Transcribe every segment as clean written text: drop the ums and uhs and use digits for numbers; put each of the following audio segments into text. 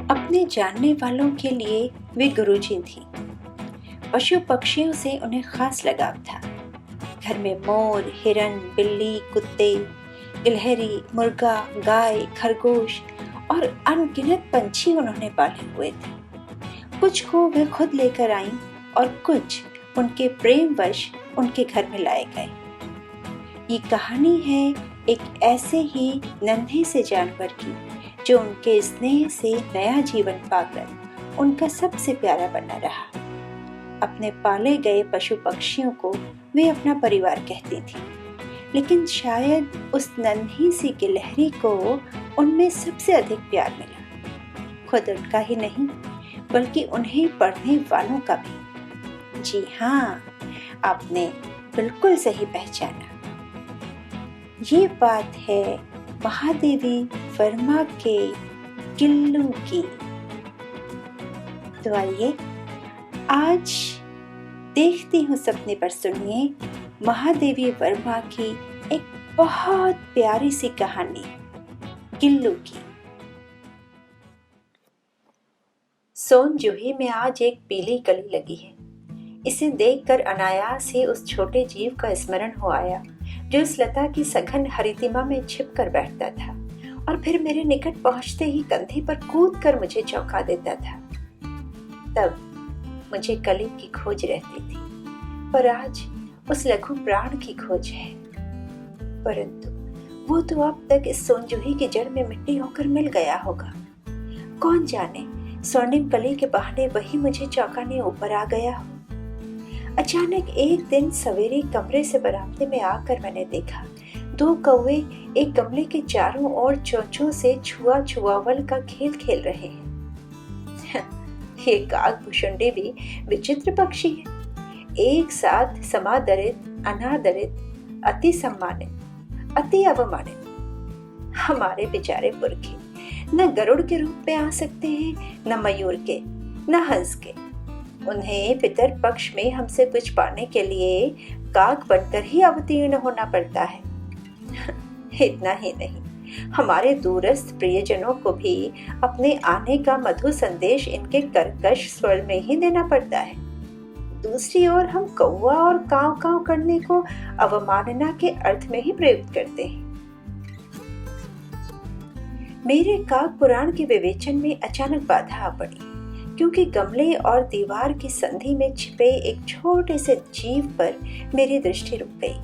अपने जानने वालों के लिए वे गुरुजी थीं। पशु पक्षियों से उन्हें खास लगाव था। घर में मोर, हिरन, बिल्ली, कुत्ते, गिलहरी, मुर्गा, गाय, खरगोश और अनगिनत पंछी उन्होंने पाले हुए थे। कुछ को वे खुद लेकर आईं और कुछ उनके प्रेमवश उनके घर में लाए गए। ये कहानी है एक ऐसे ही नन्हे से जानवर की जो उनके स्नेह से नया जीवन पाकर उनका सबसे प्यारा बना रहा। अपने पाले गए पशु पक्षियों को वे अपना परिवार कहती थी, लेकिन शायद उस नन्ही सी गिलहरी को उनमें सबसे अधिक प्यार मिला। खुद उनका ही नहीं बल्कि उन्हें पढ़ने वालों का भी। जी हाँ, आपने बिल्कुल सही पहचाना। ये बात है महादेवी वर्मा के गिल्लू की। तो आइए आज देखती हूँ सपने पर सुनिए महादेवी वर्मा की एक बहुत प्यारी सी कहानी गिल्लू की। सोनजूही में आज एक पीली कली लगी है। इसे देखकर अनायास ही उस छोटे जीव का स्मरण हो आया जो इस लता की सघन हरितिमा में छिप कर बैठता था और फिर मेरे निकट पहुंचते ही कंधे पर कूद कर मुझे चौंका देता था। तब मुझे कली की खोज रहती थी, पर आज उस लघु प्राण की खोज है। परंतु वो तो अब तक इस सोनजूही की जड़ में मिट्टी होकर मिल गया होगा। कौन जाने स्वर्णिम कली के बहाने वही मुझे चौंकाने ऊपर आ गया हो। अचानक एक दिन सवेरे कमरे से बरामदे में आकर मैंने देखा 2 कौवे एक गमले के चारों ओर चोंचों से छुआ छुआवल का खेल खेल रहे हैं। ये काकभुशुंडी भी विचित्र पक्षी है। एक साथ समादरित, अनादरित, अति सम्मानित, अति अवमानित। हमारे बेचारे पुरखे न गरुड़ के रूप में आ सकते हैं, न मयूर के, न हंस के। उन्हें पितर पक्ष में हमसे कुछ पाने के लिए काक बनकर ही अवतीर्ण होना पड़ता है। इतना ही नहीं, हमारे दूरस्थ प्रियजनों को भी अपने आने का मधुर संदेश इनके कर्कश स्वर में ही देना पड़ता है। दूसरी ओर हम कौवा और काव काव करने को अवमानना के अर्थ में ही प्रयुक्त करते हैं। मेरे काक पुराण के विवेचन में अचानक बाधा आ पड़ी, क्योंकि गमले और दीवार की संधि में छिपे एक छोटे से जीव पर मेरी दृष्टि रुक गई।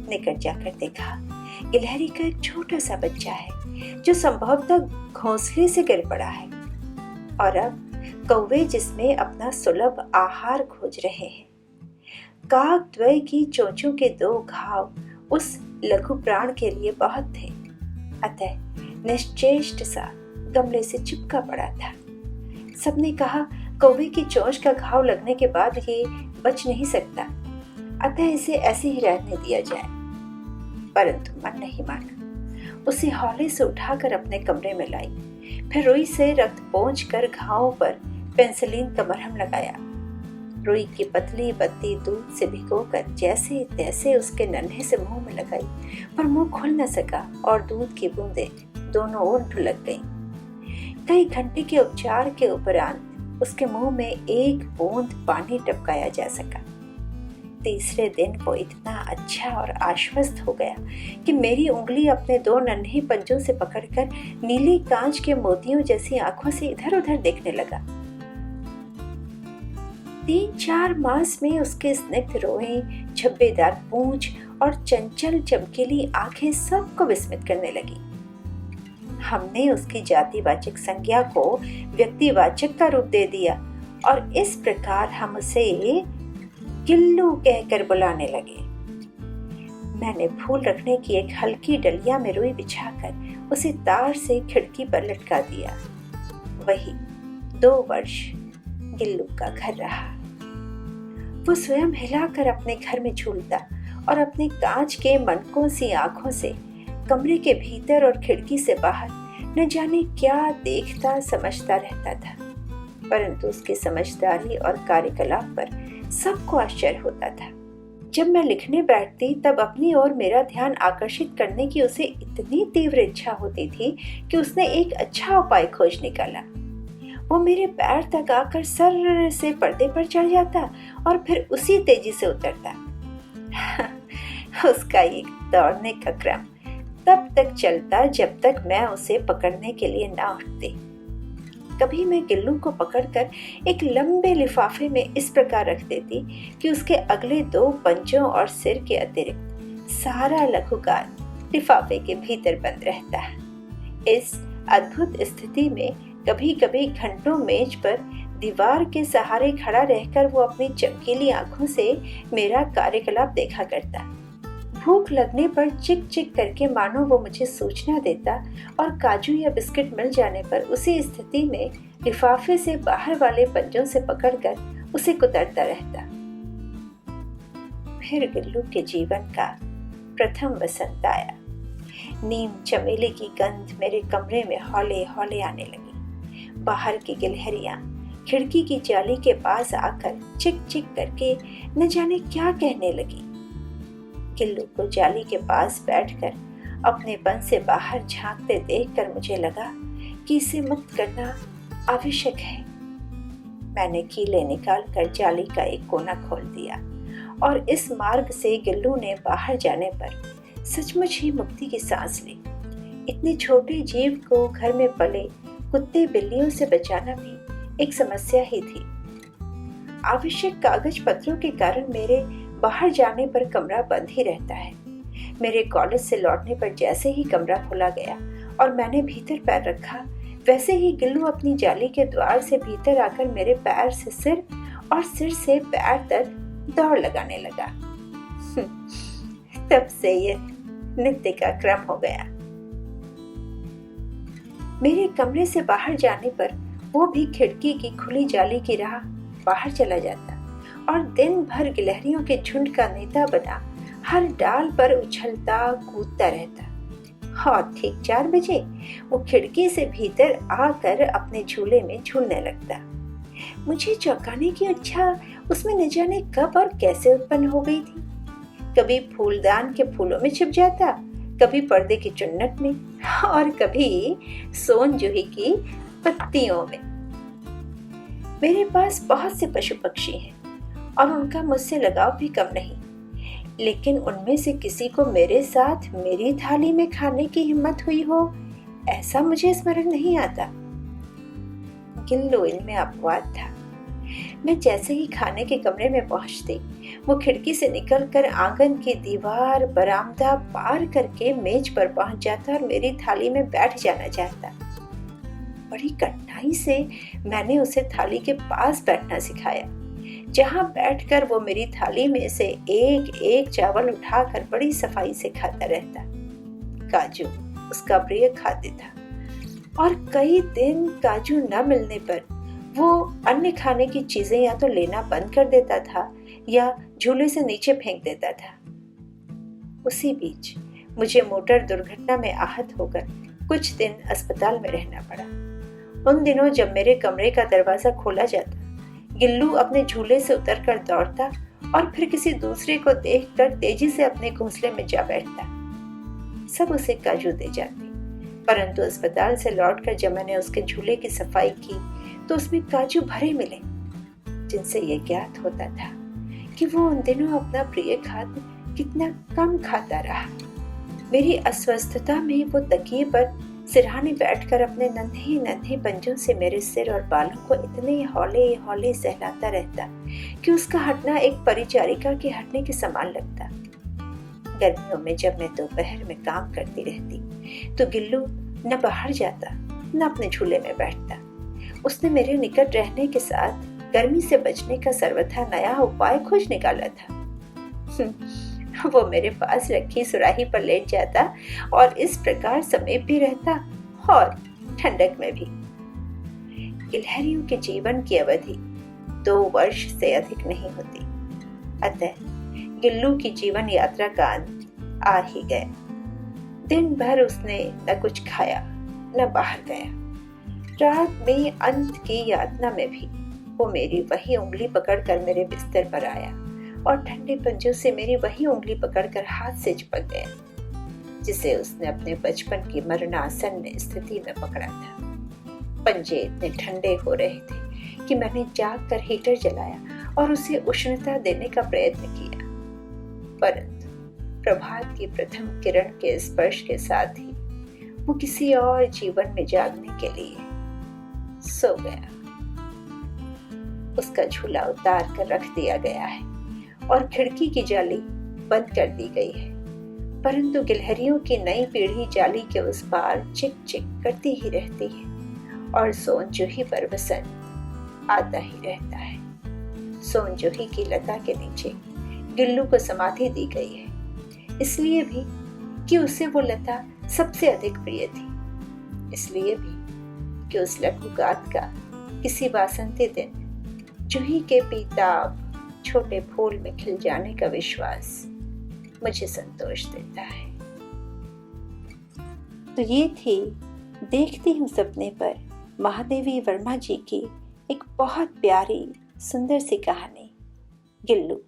निकट जाकर देखा, गिलहरी का एक छोटा सा बच्चा है जो संभवतः घोंसले से गिर पड़ा है, और अब कौवे जिसमें अपना सुलभ आहार खोज रहे हैं। काक द्वय की चोंचों के 2 घाव उस लघु प्राण के लिए बहुत थे, अतः निश्चेष्ट सा गमले से चिपका पड़ा था। सबने कहा कौवे की चोंच का घाव लगने के बाद ये बच नहीं सकता, अतः इसे ऐसे ही रहने दिया जाए। परंतु मन नहीं माना। उसे हौले से उठाकर अपने कमरे में लाई, फिर रुई से रक्त पोंछकर घावों पर पेंसिलीन का मरहम लगाया। रुई की पतली पत्ती दूध से भिगोकर जैसे तैसे उसके नन्हे से मुंह में लगाई, पर मुंह खुल न सका और दूध की बूंदें दोनों ओर ढुलक गईं। कई घंटे के उपचार के उपरांत उसके मुंह में एक बूंद पानी टपकाया जा सका। तीसरे दिन वो इतना अच्छा और आश्वस्त हो गया कि मेरी उंगली अपने 2 नन्हे पंजों से पकड़कर नीली कांच के मोतियों जैसी आंखों से इधर उधर देखने लगा। 3-4 मास में उसके स्निग्ध रोएं, झब्बेदार पूंछ और चंचल चमकीली आंखें सबको विस्मित करने लगी। हमने उसकी जातिवाचक संज्ञा को व्यक्तिवाचक का रूप दे दिया और इस प्रकार हम उसे गिल्लू कहकर बुलाने लगे। मैंने फूल रखने की एक हल्की डलिया में रुई बिछाकर उसे तार से खिड़की पर लटका दिया। वही 2 वर्ष गिल्लू का घर रहा। वो स्वयं हिलाकर अपने घर में झूलता और अपने कांच के मनकों सी आंखों से कमरे के भीतर और खिड़की से बाहर न जाने क्या देखता समझता रहता था। परंतु उसकी समझदारी और कार्यकलाप पर सबको आश्चर्य होता था। जब मैं लिखने बैठती तब अपनी ओर मेरा ध्यान आकर्षित करने की उसे इतनी तीव्र इच्छा होती थी कि उसने एक अच्छा उपाय खोज निकाला। वो मेरे पैर तक आकर सर से पर्दे पर चढ़ जाता और फिर उसी तेजी से उतरता। उसका ये दौड़ने का क्रम तब तक चलता जब तक मैं उसे पकड़ने के लिए ना उठती। कभी मैं गिल्लू को पकड़कर एक लंबे लिफाफे में इस प्रकार रख देती कि उसके अगले 2 पंजों और सिर के अतिरिक्त सारा लघुगाल लिफाफे के भीतर बंद रहता है। इस अद्भुत स्थिति में कभी कभी घंटों मेज पर दीवार के सहारे खड़ा रहकर वो अपनी चमकीली आंखों से मेरा कार्यकलाप देखा करता। भूख लगने पर चिक चिक करके मानो वो मुझे सूचना देता और काजू या बिस्किट मिल जाने पर उसी स्थिति में लिफाफे से बाहर वाले पंजों से पकड़कर उसे कुतरता रहता। फिर गिल्लू के जीवन का प्रथम वसंत आया। नीम चमेली की गंध मेरे कमरे में हौले हौले आने लगी। बाहर की गिलहरियां खिड़की की जाली के पास आकर चिक चिक करके न जाने क्या कहने लगी। गिल्लू को जाली के पास बैठकर अपनेपन से बाहर झांकते देखकर मुझे लगा कि इसे मुक्त करना आवश्यक है। मैंने कीले निकालकर जाली का एक कोना खोल दिया और इस मार्ग से गिल्लू ने बाहर जाने पर सचमुच ही मुक्ति की सांस ली। इतने छोटे जीव को घर में पले कुत्ते बिल्लियों से बचाना भी एक समस्या ही थी। आवश्यक कागज पत्रों के कारण मेरे बाहर जाने पर कमरा बंद ही रहता है। मेरे कॉलेज से लौटने पर जैसे ही कमरा खोला गया और मैंने भीतर पैर रखा, वैसे ही गिल्लू अपनी जाली के द्वार से भीतर आकर मेरे पैर से सिर और सिर से पैर तक दौड़ लगाने लगा। तब से ये नित्य का क्रम हो गया। मेरे कमरे से बाहर जाने पर वो भी खिड़की की खुली जाली की राह बाहर चला जाता और दिन भर गिलहरियों के झुंड का नेता बना हर डाल पर उछलता कूदता रहता। और ठीक 4 बजे वो खिड़की से भीतर आकर अपने झूले में झूलने लगता। मुझे चौंकाने की इच्छा उसमें न जाने कब और कैसे उत्पन्न हो गई थी। कभी फूलदान के फूलों में छिप जाता, कभी पर्दे की चुन्नट में और कभी सोन जूही की पत्तियों में। मेरे पास बहुत से पशु पक्षी हैं और उनका मुझसे लगाव भी कम नहीं, लेकिन उनमें से किसी को मेरे साथ मेरी थाली में खाने की हिम्मत हुई हो, ऐसा मुझे स्मरण नहीं आता। गिल्लू इनमें अपवाद था। मैं जैसे ही खाने के कमरे में पहुंचती, वो खिड़की से निकलकर आंगन की दीवार बरामदा पार करके मेज पर पहुंच जाता और मेरी थाली में बैठ जाना चाहता। बड़ी कठिनाई से मैंने उसे थाली के पास बैठना सिखाया, जहां बैठकर वो मेरी थाली में से एक एक चावल उठाकर बड़ी सफाई से खाता रहता। काजू उसका प्रिय खाद्य था और कई दिन काजू न मिलने पर वो अन्य खाने की चीजें या तो लेना बंद कर देता था या झूले से नीचे फेंक देता था। उसी बीच मुझे मोटर दुर्घटना में आहत होकर कुछ दिन अस्पताल में रहना पड़ा। उन दिनों जब मेरे कमरे का दरवाजा खोला जाता, गिल्लू अपने झूले से उतरकर दौड़ता और फिर किसी दूसरे को देखकर तेजी से अपने घोंसले में जा बैठता। सब उसे काजू दे जाती, परंतु अस्पताल से लौटकर जब मैंने उसके झूले की सफाई की तो उसमें काजू भरे मिले, जिनसे ये ज्ञात होता था कि वो उन दिनों अपना प्रिय खाद्य कितना कम खाता रहा। मेरी अस्वस्थता में वो तकिए पर सिरहाने बैठकर अपने नन्हे नन्हे पंजों से मेरे सिर और बालों को इतने हौले हौले सहलाता रहता कि उसका हटना एक परिचारिका के हटने के समान लगता। गर्मियों में जब मैं दोपहर में काम करती रहती तो गिल्लू न बाहर जाता न अपने झूले में बैठता। उसने मेरे निकट रहने के साथ गर्मी से बचने का सर्वथा नया उपाय खोज निकाला था। वो मेरे पास रखी सुराही पर लेट जाता और इस प्रकार समेट भी रहता और ठंडक में भी। गिलहरियों के जीवन की अवधि 2 वर्ष से अधिक नहीं होती, अतः गिल्लू की जीवन यात्रा का अंत आ ही गया। दिन भर उसने न कुछ खाया न बाहर गया। रात में अंत की यातना में भी वो मेरी वही उंगली पकड़कर मेरे बिस्तर पर आया और ठंडे पंजों से मेरी वही उंगली पकड़कर हाथ से चिपक गया, जिसे उसने अपने बचपन की मरणासन्न स्थिति में पकड़ा था। पंजे इतने ठंडे हो रहे थे कि मैंने जाग कर हीटर जलाया और उसे उष्णता देने का प्रयत्न किया, परंतु प्रभात की प्रथम किरण के स्पर्श के साथ ही वो किसी और जीवन में जागने के लिए सो गया। उसका झूला उतार कर रख दिया गया है और खिड़की की जाली बंद कर दी गई है, परंतु गिलहरियों की नई पीढ़ी जाली के उस पार चिक चिक करती ही रहती है और सोनजूही पर वसंत आता ही रहता है। सोनजूही की लता के नीचे गिल्लू को समाधि दी गई है, इसलिए भी कि उसे वो लता सबसे अधिक प्रिय थी, इसलिए भी कि उस लघुगात का किसी वासंती दिन जूही के पीताब छोटे फूल में खिल जाने का विश्वास मुझे संतोष देता है। तो ये थी देखती हूँ सपने पर महादेवी वर्मा जी की एक बहुत प्यारी सुंदर सी कहानी गिल्लू।